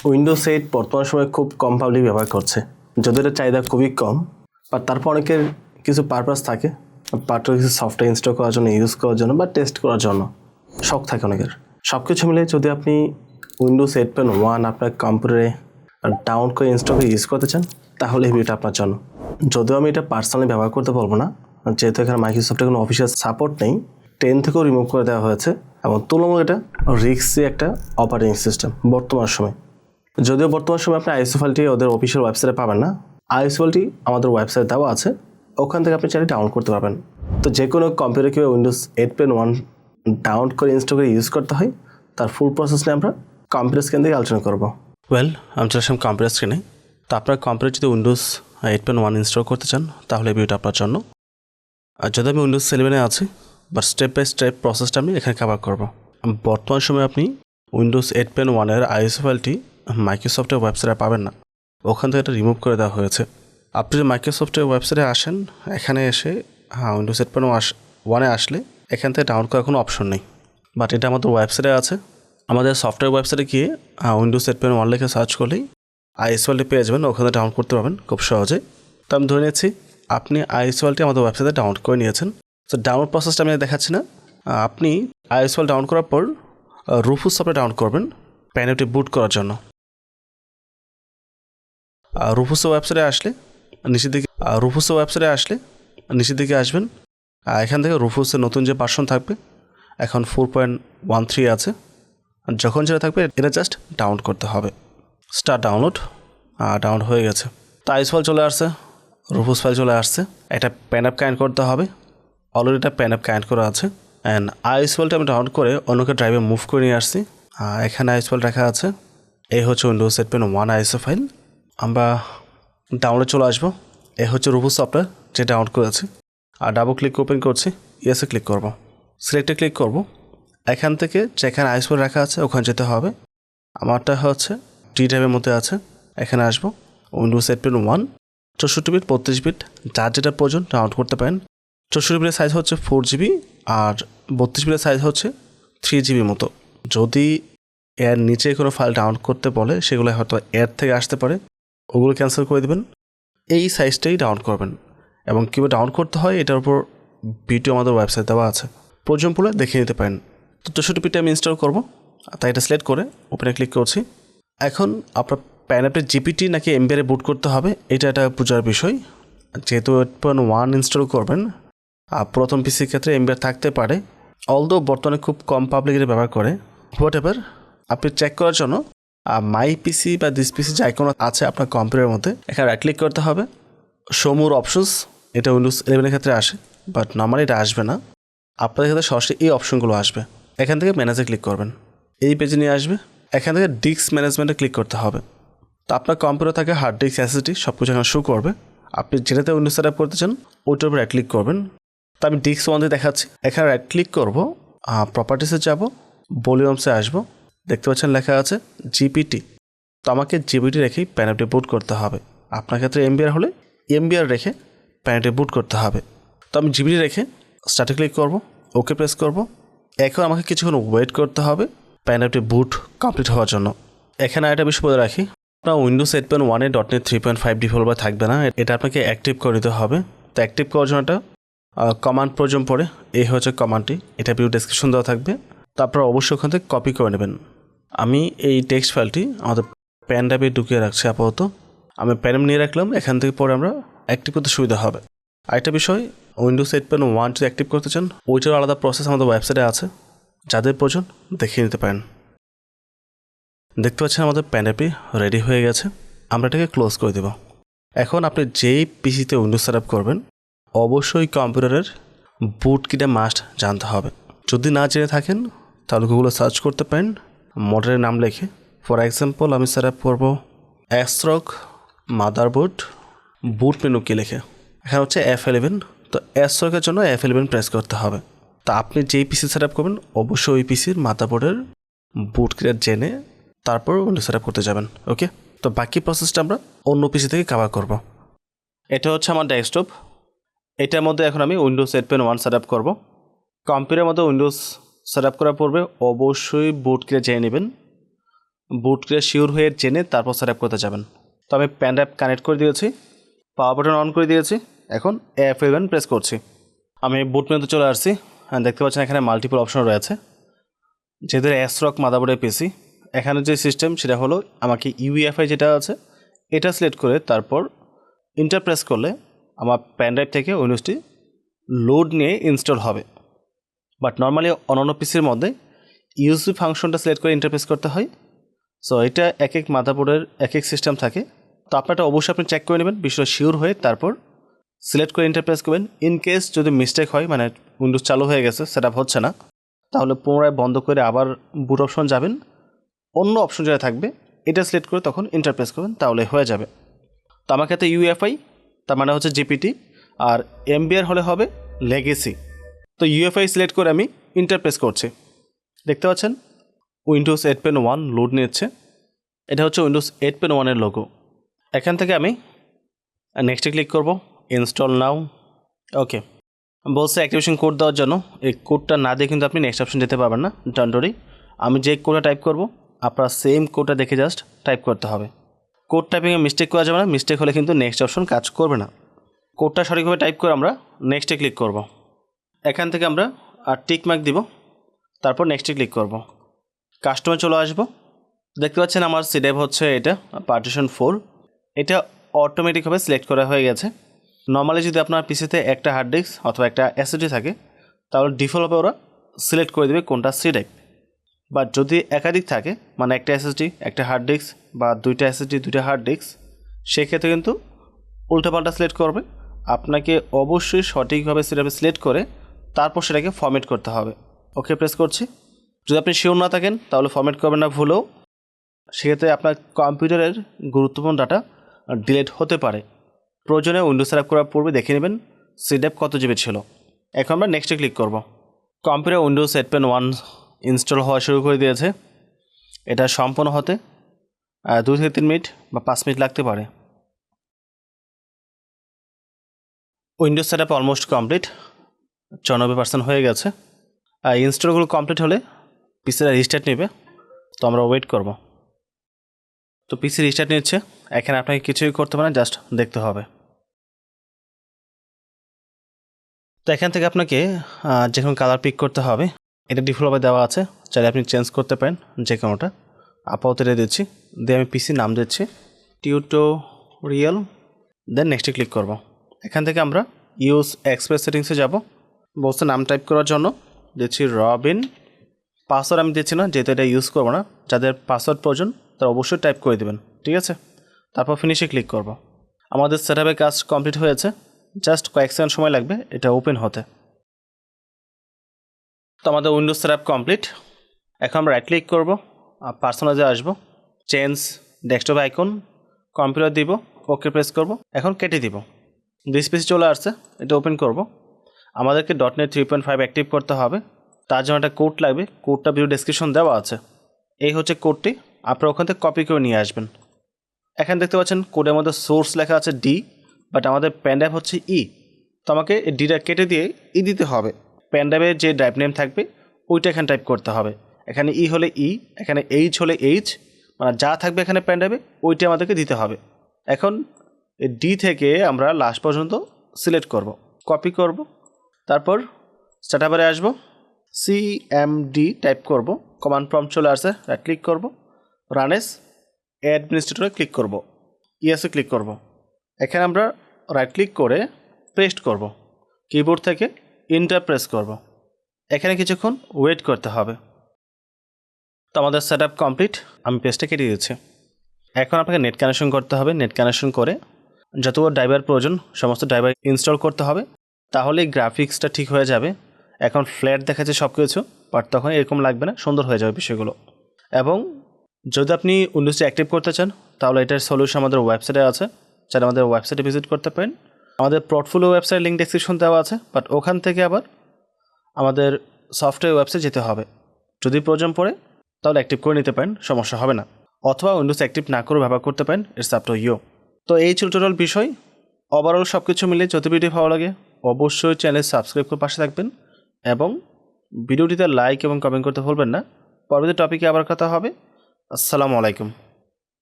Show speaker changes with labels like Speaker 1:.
Speaker 1: Windows 8 বর্তমান সময়ে খুব কম পাবলিক ব্যবহার করছে, যদিও এটার চাহিদা খুবই কম। বাট তারপর অনেকের কিছু পারপাস থাকে, পার্টিকুলার কিছু সফটওয়্যার ইনস্টল করার জন্য, ইউজ করার জন্য বা টেস্ট করার জন্য শখ থাকে অনেকের। সব কিছু মিলে যদি আপনি উইন্ডোজ 8.1 আপনার কম্পিউটারে ডাউনলোড করে ইনস্টল করে ইউজ করতে চান, তাহলে এই ভিডিওটা আপনার জন্য। যদিও আমি এটা পার্সোনালি ব্যবহার করতে বলবো না, যেহেতু এখানে মাইক্রোসফটের কোনো অফিসিয়াল সাপোর্ট নেই, 10 থেকেও রিমুভ করে দেওয়া হয়েছে এবং তুলনামূলক এটা রিস্কি একটা অপারেটিং সিস্টেম বর্তমান সময়। যদিও বর্তমান সময় আপনি আইএসও ফাইলটি ওদের অফিসিয়াল ওয়েবসাইটে পাবেন না, আইএসও ফাইলটি আমাদের ওয়েবসাইটে দেওয়া আছে, ওখান থেকে আপনি চাইলে ডাউনলোড করতে পারবেন। তো যে কোনো কম্পিউটার কিংবা উইন্ডোজ 8.1 ডাউনলোড করে ইনস্টল করে ইউজ করতে হয়, তার ফুল প্রসেস নিয়ে আমরা কম্পিউটার স্ক্রিন থেকে আলোচনা করবো। আমি চলে আসলাম কম্পিউটার স্ক্রিনে। তো আপনার কম্পিউটার যদি উইন্ডোজ 8.1 ইনস্টল করতে চান, তাহলে এই ভিডিওটা আপনার জন্য। আর যদি আমি উইন্ডোজ 7-এ আছি, বাট স্টেপ বাই স্টেপ প্রসেসটা আমি এখানে কভার করবো। বর্তমান সময়ে আপনি উইন্ডোজ 8.1-এর আইএসও ফাইলটি মাইক্রোসফটের ওয়েবসাইটে পাবেন না, ওখান থেকে এটা রিমুভ করে দেওয়া হয়েছে। আপনি যদি মাইক্রোসফটের ওয়েবসাইটে আসেন, এখানে এসে উইন্ডোজ 8.1-এ আসলে এখান থেকে ডাউনলোড করার কোনো অপশন নেই, বাট এটা আমাদের ওয়েবসাইটে আছে। আমাদের সফটওয়্যার ওয়েবসাইটে গিয়ে উইন্ডোজ 8.1 লিখে সার্চ করলেই আইএসও ফাইলটি পেয়ে যাবেন, ওখানে ডাউনলোড করতে পারবেন খুব সহজে। তো আমি ধরে নিয়েছি আপনি আইএসও ফাইলটি আমাদের ওয়েবসাইটে ডাউনলোড করে নিয়েছেন। তো ডাউনলোড প্রসেসটা আমি দেখাচ্ছি না। আপনি আইএসও ফাইল ডাউনলোড করার পর রুফুস সফটওয়্যার ডাউনলোড করবেন প্যানেলটি বুট করার জন্য। রুফুসের ওয়েবসাইটে আসলে নিচের দিকে আসবেন। এখান থেকে রুফুসের নতুন যে ভার্সন থাকবে, এখন 4.13 আছে। যখন যেটা থাকবে এটা জাস্ট ডাউনলোড করতে হবে। স্টার্ট ডাউনলোড হয়ে গেছে। তো আইএস ফাইল চলে আসছে, রুফুস ফাইল চলে আসছে। এটা প্যান অ্যাপ কানেক্ট করতে হবে। অলরেডি এটা প্যান অ্যাপ কানেক্ট করা আছে। অ্যান্ড আইএস ফাইলটা আমি ডাউনলোড করে অন্যকে ড্রাইভে মুভ করে নিয়ে আসছি। এখানে আইএস ফাইল রাখা আছে। এই হচ্ছে উইন্ডোজ 8.1 আইএসও ফাইল। আমরা ডাউনলোড চলে আসবো। এই হচ্ছে রুফুস সফটওয়্যার যে ডাউনলোড করেছি। আর ডাবল ক্লিক ওপেন করছি, ইয়েসে ক্লিক করব, সিলেক্টে ক্লিক করব। এখান থেকে যেখানে আইএস ফাইল রাখা আছে ওখানে যেতে হবে। আমারটা হচ্ছে ডি ড্রাইভের মধ্যে আছে। এখানে আসবো, উইন্ডোজ 8.1 64 বিট 32 বিট যার যেটা প্রয়োজন ডাউনলোড করতে পারেন। 64 বিটের সাইজ হচ্ছে 4 GB আর 32 বিটের সাইজ হচ্ছে 3 GB মতো। যদি এর নিচে কোনো ফাইল ডাউনলোড করতে বলে, সেগুলো হয়তো এর থেকে আসতে পারে, ওগুলো ক্যান্সেল করে দেবেন। এই সাইজটাই ডাউনলোড করবেন এবং কীভাবে ডাউনলোড করতে হয় এটার উপর ভিডিও আমাদের ওয়েবসাইট দেওয়া আছে, প্রয়োজন পড়লে দেখে নিতে পারেন। তো 64 বিটটা আমি ইনস্টল করবো, তাই এটা সিলেক্ট করে ওপেনে ক্লিক করছি। এখন আপনার প্যান অ্যাপের জিপিটি নাকি এমবিআরে বুট করতে হবে, এটা একটা বোঝার বিষয়। যেহেতু 8.1 ইনস্টল করবেন, প্রথম পিসির ক্ষেত্রে এমবিআর থাকতে পারে, অলদো বর্তমানে খুব কম পাবলিক এটা ব্যবহার করে। হোয়াট এভার, আপনি চেক করার জন্য মাই পিসি বা দিস পিসি যাই কোনো আছে আপনার কম্পিউটারের মধ্যে, এখানে রাইট ক্লিক করতে হবে। শো মোর অপশনস, এটা উইন্ডোজ 11-এর ক্ষেত্রে আসে, বাট নর্মালি এটা আসবে না। আপনাদের ক্ষেত্রে সরাসরি এই অপশনগুলো আসবে। এখান থেকে ম্যানেজে ক্লিক করবেন, এই পেজে নিয়ে আসবে। এখান থেকে ডিস্ক ম্যানেজমেন্টে ক্লিক করতে হবে। তো আপনার কম্পিউটার থাকে হার্ড ডিস্ক, অ্যাসিডি সব কিছু এখানে শো করবে। আপনি যেটাতে উইন্ডোজ সেট আপ করতে চান ওইটার উপর রাইট ক্লিক করবেন। তো আমি ডিস্ক 1 দিয়ে দেখাচ্ছি। এখানে রাইট ক্লিক করবো, প্রপার্টিসে যাব, ভলিউমসে আসবো। দেখতে পাচ্ছেন লেখা আছে জিপিটি। তো আমাকে জিপিটি রেখেই প্যান অ্যাপটি বুট করতে হবে। আপনার ক্ষেত্রে এমবিআর হলে এমবিআর রেখে প্যান অ্যাপটি বুট করতে হবে। তো আমি জিপিটি রেখে স্টার্টে ক্লিক করব, ওকে প্রেস করব। এখন আমাকে কিছুক্ষণ ওয়েট করতে হবে প্যান অ্যাপটি বুট কমপ্লিট হওয়ার জন্য। এখানে একটা বিষয় বলে রাখি, আপনার উইন্ডোজ 8.1-এ .NET 3.5 ডেভেলপার থাকবে না, এটা আপনাকে অ্যাক্টিভ করে দিতে হবে। তো অ্যাক্টিভ করার জন্য একটা কমান্ড প্রয়োজন পড়ে। এই হচ্ছে কমান্ডটি, এটা ভিডিও ডেসক্রিপশন দেওয়া থাকবে। তারপর অবশ্যই ওখান থেকে কপি করে নেবেন। আমি এই টেক্সট ফাইলটি আমাদের প্যান ড্রাইভে ঢুকিয়ে রাখছি আপাতত। আমি প্যান নিয়ে রাখলাম, এখান থেকে পরে আমরা অ্যাক্টিভ করতে সুবিধা হবে। আরেকটা বিষয়, উইন্ডোজ 8.1 যদি অ্যাক্টিভ করতে চান, ওইটারও আলাদা প্রসেস আমাদের ওয়েবসাইটে আছে, যাদের প্রয়োজন দেখিয়ে নিতে পারেন। দেখতে পাচ্ছেন আমাদের প্যান অ্যাপটি রেডি হয়ে গেছে। আমরা এটাকে ক্লোজ করে দেব। এখন আপনি যেই পিসিতে উইন্ডোজ সেট আপ করবেন, অবশ্যই কম্পিউটারের বুট কিটা মাস্ট জানতে হবে। যদি না জেনে থাকেন তাহলে গুগলে সার্চ করতে পারেন মডেলের নাম লিখে। ফর এক্সাম্পল আমি সেট আপ করবো অ্যাস্ট্রক মাদারবোর্ড বুট মেনু কি লিখে। এখানে হচ্ছে F11। তো অ্যাস্ট্রকের জন্য F11 প্রেস করতে হবে। তো আপনি যেই পিসি সেট আপ করবেন অবশ্যই ওই পিসির মাদারবোর্ডের বুট কিটা জেনে তারপর উইন্ডোজ সেট আপ করতে যাবেন। ওকে, তো বাকি প্রসেসটা আমরা অন্য পিসি থেকে কভার করব। এটা হচ্ছে আমার ডেস্কটপ। এটার মধ্যে এখন আমি উইন্ডোজ 8.1 সেট আপ করবো। কম্পিউটারের মধ্যে উইন্ডোজ সেট আপ করার পূর্বে অবশ্যই বুট কিটা জেনে নেবেন। বুট করে শিওর হয়ে জেনে তারপর সেট আপ করতে যাবেন। তো আমি পেন ড্রাইভ কানেক্ট করে দিয়েছি, পাওয়ার বাটন অন করে দিয়েছি, এখন F11 প্রেস করছি। আমি বুট মেনুতে চলে আসছি, দেখতে পাচ্ছেন এখানে মাল্টিপল অপশন রয়েছে। যেহেতু ASRock মাদারবোর্ডের পিসি, এখানে যে সিস্টেম সেটা হলো আমাকে UEFI যেটা আছে এটা সিলেক্ট করে তারপর ইন্টার প্রেস করলে আমার পেন ড্রাইভ থেকে উইন্ডোজটি লোড নিয়ে ইনস্টল হবে। বাট নর্মালি অন্যান্য পিসির মধ্যে ইউএসবি ফাংশনটা সিলেক্ট করে ইন্টারপ্রেস করতে হয়। সো এটা এক এক মাদারবোর্ডের এক এক সিস্টেম থাকে। তো আপনারটা অবশ্যই আপনি চেক করে নেবেন, বিষয়টা শিওর হয়ে তারপর সিলেক্ট করে ইন্টারপ্রেস করবেন। ইন কেস যদি মিস্টেক হয়, মানে উইন্ডোজ চালু হয়ে গেছে, সেট আপ হচ্ছে না, তাহলে পুনরায় বন্ধ করে আবার বুট অপশন যাবেন, অন্য অপশন যেটা থাকবে এটা সিলেক্ট করে তখন ইন্টারপ্রেস করবেন, তাহলে হয়ে যাবে। তো আমার ক্ষেত্রে UEFI তার মানে হচ্ছে GPT, আর MBR হলে হবে লেগেসি। তো UEFI সিলেক্ট করে আমি ইন্টারপ্রেস করছি। দেখতে পাচ্ছেন উইন্ডোজ 8 পেন 1 লোড নিচ্ছে। এটা হচ্ছে উইন্ডোজ 8 পেন 1 এর লোগো। এখান থেকে আমি নেক্সটে ক্লিক করব, ইনস্টল নাও। ওকে, বলছে অ্যাক্টিভেশন কোড দেওয়ার জন্য। এই কোডটা না দিয়ে কিন্তু আপনি নেক্সট অপশন যেতে পারবেন না। ডন্ট ওয়ারি, আমি যে কোডটা টাইপ করব আপনার সেম কোডটা দেখে জাস্ট টাইপ করতে হবে। কোড টাইপিংয়ে মিস্টেক করা যাবে না, মিস্টেক হলে কিন্তু নেক্সট অপশন কাজ করবে না। কোডটা সঠিকভাবে টাইপ করে আমরা নেক্সটে ক্লিক করব। এখান থেকে আমরা টিক মার্ক দিব, তারপর নেক্সটে ক্লিক করব। কাস্টমার চলে আসব। দেখতে পাচ্ছেন আমার সি ড্রাইভ হচ্ছে এটা পার্টিশন 4। এটা অটোমেটিকভাবে সিলেক্ট করা হয়ে গেছে। নর্মালি যদি আপনার পিসিতে একটা হার্ড ডিস্ক অথবা একটা SSD থাকে তাহলে ডিফল্টভাবে ওরা সিলেক্ট করে দেবে কোনটা সি ড্রাইভ। বাট যদি একাধিক থাকে, মানে একটা SSD একটা হার্ড ডিস্ক বা দুইটা SSD দুইটা হার্ড ডিস্ক, সেক্ষেত্রে কিন্তু উল্টাপাল্টা সিলেক্ট করবে। আপনাকে অবশ্যই সঠিকভাবে সেটাকে সিলেক্ট করে তারপর সেটাকে ফরম্যাট করতে হবে। ওকে প্রেস করছি। যদি আপনি শিওর না থাকেন তাহলে ফরম্যাট করবেন না ভুলেও, সেক্ষেত্রে আপনার কম্পিউটারের গুরুত্বপূর্ণ ডাটা ডিলিট হতে পারে। প্রয়োজনে উইন্ডোজ সেট আপ করার পূর্বে দেখে নেবেন সি ড্রাইভ কত জিবি ছিল। এখন আমরা নেক্সটে ক্লিক করব। কম্পিউটার উইন্ডোজ 8 পেন 1 ইনস্টল হওয়া শুরু করে দিয়েছে। এটা সম্পূর্ণ হতে 2 থেকে 3 মিনিট বা 5 মিনিট লাগতে পারে। Windows set up almost complete, 94% হয়ে গেছে। ইনস্টলগুলো কমপ্লিট হলে পিসিটা রিস্টার্ট নেবে, তো আমরা ওয়েট করব। তো পিসি রিস্টার্ট নিচ্ছে। এখানে আপনাকে কিছুই করতে হবে না, জাস্ট দেখতে হবে। তো এখান থেকে আপনাকে যে কোনো কালার পিক করতে হবে। এটা ডিফল্টভাবে দেওয়া আছে, চাইলে আপনি চেঞ্জ করতে পারেন যে কোনোটা। আপাতত এটা দিচ্ছি, দিয়ে আমি পিসি নাম দিচ্ছি টিউটোরিয়াল, দেন নেক্সটে ক্লিক করব। এখান থেকে আমরা ইউজ এক্সপ্রেস সেটিংসে যাব। বলছে নাম টাইপ করার জন্য দিচ্ছি রবিন। পাসওয়ার্ড আমি দিচ্ছি না, যেহেতু এটা ইউজ করবো না। যাদের পাসওয়ার্ড প্রয়োজন তারা অবশ্যই টাইপ করে দেবেন, ঠিক আছে। তারপর ফিনিশে ক্লিক করব। আমাদের সেট আপের কাজ কমপ্লিট হয়েছে, জাস্ট কয়েক সেকেন্ড সময় লাগবে এটা ওপেন হতে। তো আমাদের উইন্ডোজ সেট আপ কমপ্লিট। এখন আমরা রাইট ক্লিক করব, পার্সোনালাইজে আসবো, চেঞ্জ ডেস্কটপ আইকন, কম্পিউটার দিব, ওকে প্রেস করব। এখন কেটে দিব। দিস পিসি চলে আসছে, এটা ওপেন করব। আমাদেরকে .NET 3.5 অ্যাক্টিভ করতে হবে, তার জন্য একটা কোড লাগবে। কোডটা ভিডিও ডেসক্রিপশন দেওয়া আছে। এই হচ্ছে কোডটি, আপনারা ওখান থেকে কপি করে নিয়ে আসবেন। এখানে দেখতে পাচ্ছেন কোডের মধ্যে সোর্স লেখা আছে D, বাট আমাদের পেন ড্রাইভ হচ্ছে E। তো আমাকে ডিটা কেটে দিয়ে ই দিতে হবে। পেন ড্রাইভে যে ড্রাইভ নেম থাকবে ওইটা এখানে টাইপ করতে হবে। এখানে ই হলে ই, এখানে এইচ হলে এইচ, মানে যা থাকবে এখানে পেন ড্রাইভে ওইটা আমাদেরকে দিতে হবে। এখন এই ডি থেকে আমরা লাস্ট পর্যন্ত সিলেক্ট করব, কপি করব, তারপর স্টার্টআপে আসবো, CMD টাইপ করব, কমান্ড প্রম্পট চলে আসে, রাইট ক্লিক করব, রান এস অ্যাডমিনিস্ট্রেটরে ক্লিক করব, ইয়েসে ক্লিক করব। এখানে আমরা রাইট ক্লিক করে পেস্ট করব, কিবোর্ড থেকে ইন্টার প্রেস করব। এখানে কিছুক্ষণ ওয়েট করতে হবে। তো আমাদের সেট আপ কমপ্লিট, আমি পেজটা কেটে দিচ্ছি। এখন আপনাকে নেট কানেকশন করতে হবে। নেট কানেকশন করে যতগুলো ড্রাইভার প্রয়োজন সমস্ত ড্রাইভার ইনস্টল করতে হবে, তাহলেই গ্রাফিক্সটা ঠিক হয়ে যাবে। এখন ফ্ল্যাট দেখাচ্ছে সব কিছু, বাট তখন এরকম লাগবে না, সুন্দর হয়ে যাবে বিষয়গুলো। এবং যদি আপনি উইন্ডোজটি অ্যাক্টিভ করতে চান তাহলে এটার সলিউশন আমাদের ওয়েবসাইটে আছে, চাইলে আমাদের ওয়েবসাইটে ভিজিট করতে পারেন। আমাদের পোর্টফোলিও ওয়েবসাইট লিঙ্ক ডেসক্রিপশন দেওয়া আছে, বাট ওখান থেকে আবার আমাদের সফটওয়্যার ওয়েবসাইট যেতে হবে। যদি প্রয়োজন পড়ে তাহলে অ্যাক্টিভ করে নিতে পারেন, সমস্যা হবে না। অথবা উইন্ডোজ অ্যাক্টিভ না করে ব্যবহার করতে পারেন, ইটস আপ টু ইউ। তো এই ছিল টোটাল বিষয়। ওভারঅল সব কিছু মিলে যদি ভিডিও ভালো লাগে অবশ্যই চ্যানেল সাবস্ক্রাইব করে পাশে থাকবেন এবং ভিডিওটিতে লাইক এবং কমেন্ট করতে ভুলবেন না। পরবর্তী টপিকে আবার কথা হবে। আসসালামু আলাইকুম।